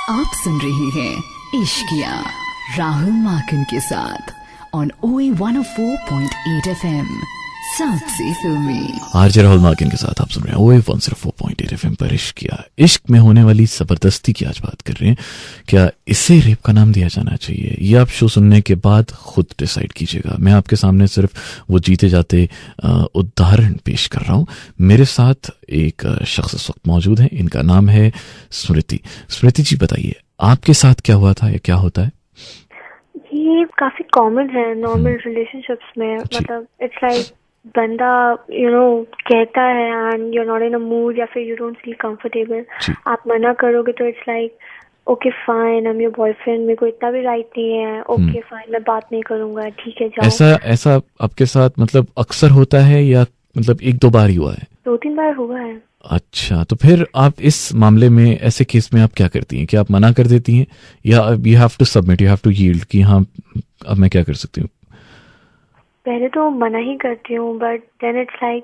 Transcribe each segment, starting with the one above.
आप सुन रहे हैं इश्किया राहुल माकिन के साथ ऑन OE 104.8 FM सबसे फिल्मी। आरजे राहुल माकिन के साथ आप सुन रहे हैं OE 104.8 FM पर इश्किया। इश्क में होने वाली जबरदस्ती की आज बात कर रहे हैं। क्या इसे रेप का नाम दिया जाना चाहिए? ये आप शो सुनने के बाद खुद डिसाइड कीजिएगा। मैं आपके सामने सिर्फ वो जीते जाते उदाहरण पेश कर रहा हूँ। मेरे साथ एक शख्स इस वक्त मौजूद है, इनका नाम है स्मृति। स्मृति जी बताइए, आपके साथ क्या हुआ था या क्या होता है? ये काफी कॉमन है नॉर्मल रिलेशनशिप्स में। मतलब इट्स लाइक बंदा कहता है and you are not in a mood या फिर यू डोंट फील कंफर्टेबल, आप मना करोगे तो it's like okay fine, I am your boyfriend, मेरे को इतना भी राइट नहीं है, ओके फाइन मैं बात नहीं करूंगा, ठीक है जाओ। ऐसा आपके साथ मतलब अक्सर होता है या मतलब एक दो बार ही हुआ है? 2-3 बार हुआ है। अच्छा, तो फिर आप इस मामले में, ऐसे केस में आप क्या करती हैं? क्या आप मना कर देती हैं या you have to submit, you have to yield कि हाँ अब मैं क्या कर सकती हूँ? पहले तो मना ही करती हूँ बट देन इट्स लाइक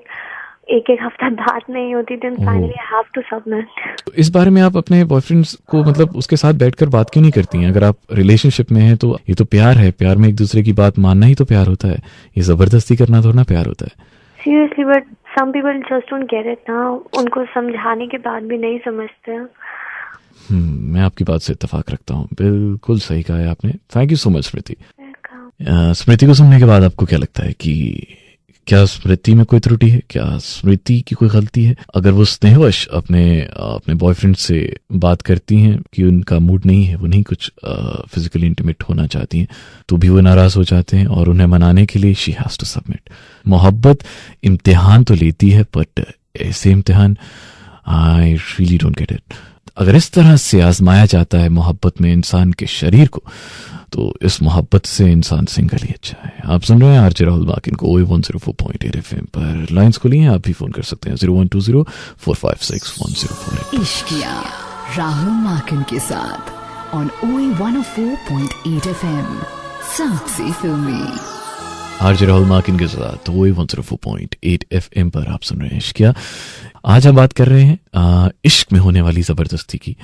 एक हफ्ता बात नहीं होती, then finally I have to submit. तो इस बारे में आप अपने बॉयफ्रेंड्स को मतलब उसके साथ बैठकर बात क्यों नहीं करती हैं? अगर आप रिलेशनशिप में हैं तो ये तो प्यार है, प्यार में एक दूसरे की बात मानना ही तो प्यार होता है। ये जबरदस्ती करना थोड़ा ना प्यार होता है। Seriously but some people just don't get it ना, उनको समझाने के बाद भी नहीं समझते हैं। मैं आपकी बात से इत्तेफाक रखता हूँ, बिल्कुल सही कहा है आपने। थैंक यू सो मच स्मृति। स्मृति को सुनने के बाद आपको क्या लगता है कि क्या स्मृति में कोई त्रुटि है? क्या स्मृति की कोई गलती है? अगर वो स्नेहवश अपने बॉयफ्रेंड से बात करती हैं कि उनका मूड नहीं है, वो नहीं कुछ फिजिकली इंटीमेट होना चाहती हैं, तो भी वो नाराज हो जाते हैं और उन्हें मनाने के लिए शी हैज टू सबमिट। मोहब्बत इम्तिहान तो लेती है बट ऐसे इम्तिहान I really don't get it. अगर इस तरह से आजमाया जाता है मोहब्बत में इंसान के शरीर को, तो इस मोहब्बत से इंसान सिंगल ही अच्छा है। आप सुन रहे हैं आरजे राहुल माकिन को OE 104.8 FM पर। लाइंस खुली हैं, आप भी फोन कर सकते हैं 0120-456-1048। इश्किया राहुल माकिन के साथ ऑन OE 104.8 FM सबसे फिल्मी। आरजे राहुल माकिन के साथ OE 104.8 FM पर आप सुन रहे हैं इश्किया। आज हम बात कर रहे हैं इश्क में होने वाली जबरदस्ती की।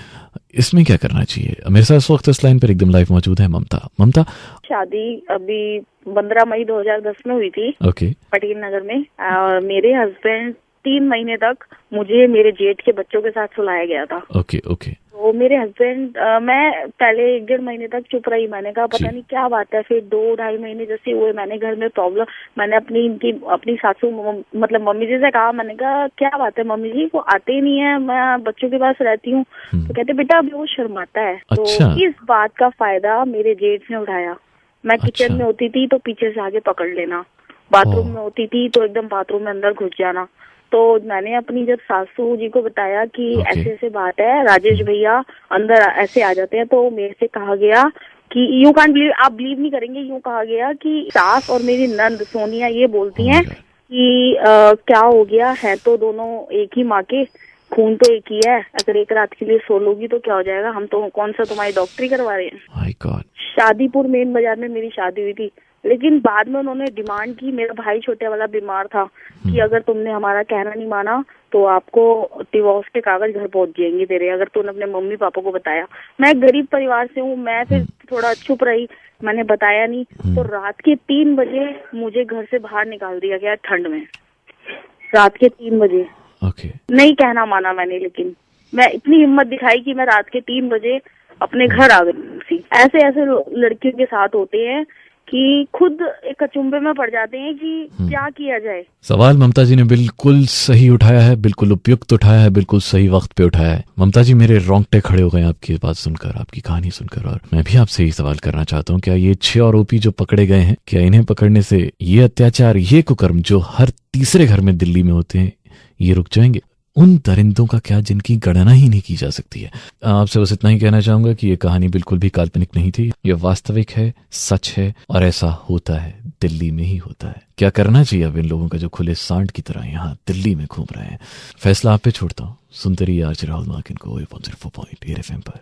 इसमें क्या करना चाहिए? मेरे साथ इस वक्त इस लाइन पर एकदम लाइव मौजूद है ममता। शादी अभी 15 मई 2010 में हुई थी। ओके। पटेल नगर में। और मेरे हस्बैंड 3 महीने तक मुझे मेरे जेठ के बच्चों के साथ सुलाया गया था। ओके। तो मेरे हस्बैंड, मैं पहले 1-1.5 महीने तक चुप रही। मैंने कहा पता नहीं क्या बात है। फिर 2-2.5 महीने जैसे हुए, मैंने घर में प्रॉब्लम, मैंने अपनी सासू मतलब मम्मी जी से कहा, मैंने कहा क्या बात है मम्मी जी, वो आते ही नहीं है, मैं बच्चों के पास रहती हूँ। तो कहते बेटा अभी वो शर्माता है। अच्छा। तो इस बात का फायदा मेरे जेठ ने उठाया। मैं किचन में होती थी तो पीछे से आगे पकड़ लेना, बाथरूम में होती थी तो एकदम बाथरूम में अंदर घुस जाना। तो मैंने अपनी जब सासू जी को बताया कि ऐसे ऐसे बात है, राजेश भैया अंदर ऐसे आ जाते हैं, तो मेरे से कहा गया कि यू कांट बिलीव, आप बिलीव नहीं करेंगे, यूं कहा गया कि सास और मेरी नंद सोनिया ये बोलती हैं कि क्या हो गया है, तो दोनों एक ही माँ के, खून तो एक ही है, अगर एक रात के लिए सो लोगी तो क्या हो जाएगा, हम तो कौन सा तुम्हारी डॉक्टरी करवा रहे हैं। My God. शादीपुर मेन बाजार में मेरी शादी हुई थी, लेकिन बाद में उन्होंने डिमांड की, मेरा भाई छोटे वाला बीमार था, कि अगर तुमने हमारा कहना नहीं माना तो आपको डिवोर्स के कागज घर पहुंच जाएंगे तेरे, अगर तूने अपने मम्मी पापा को बताया। मैं एक गरीब परिवार से हूँ, मैं फिर थोड़ा चुप रही, मैंने बताया नहीं। तो रात के 3 बजे मुझे घर से बाहर निकाल दिया गया ठंड में, रात के 3 बजे। नहीं कहना माना मैंने, लेकिन मैं इतनी हिम्मत दिखाई कि मैं रात के 3 बजे अपने घर आ गई। ऐसे लड़कियों के साथ होते हैं कि खुद एक अचंभे में पड़ जाते हैं कि क्या किया जाए। सवाल ममता जी ने बिल्कुल सही उठाया है, बिल्कुल उपयुक्त उठाया है, बिल्कुल सही वक्त पे उठाया है। ममता जी मेरे रोंगटे खड़े हो गए आपकी बात सुनकर, आपकी कहानी सुनकर। और मैं भी आपसे यही सवाल करना चाहता हूँ, क्या ये 6 आरोपी जो पकड़े गए हैं, क्या इन्हें पकड़ने से ये अत्याचार, ये कुकर्म जो हर तीसरे घर में दिल्ली में होते हैं, ये रुक जाएंगे? उन दरिंदों का क्या जिनकी गणना ही नहीं की जा सकती है। आपसे बस इतना ही कहना चाहूंगा कि ये कहानी बिल्कुल भी काल्पनिक नहीं थी, ये वास्तविक है, सच है, और ऐसा होता है, दिल्ली में ही होता है। क्या करना चाहिए अब इन लोगों का जो खुले सांड की तरह यहाँ दिल्ली में घूम रहे हैं? फैसला आप पे छोड़ता हूँ। सुनते रहिए आरजे राहुल माकिन को OE 104.8 FM पर।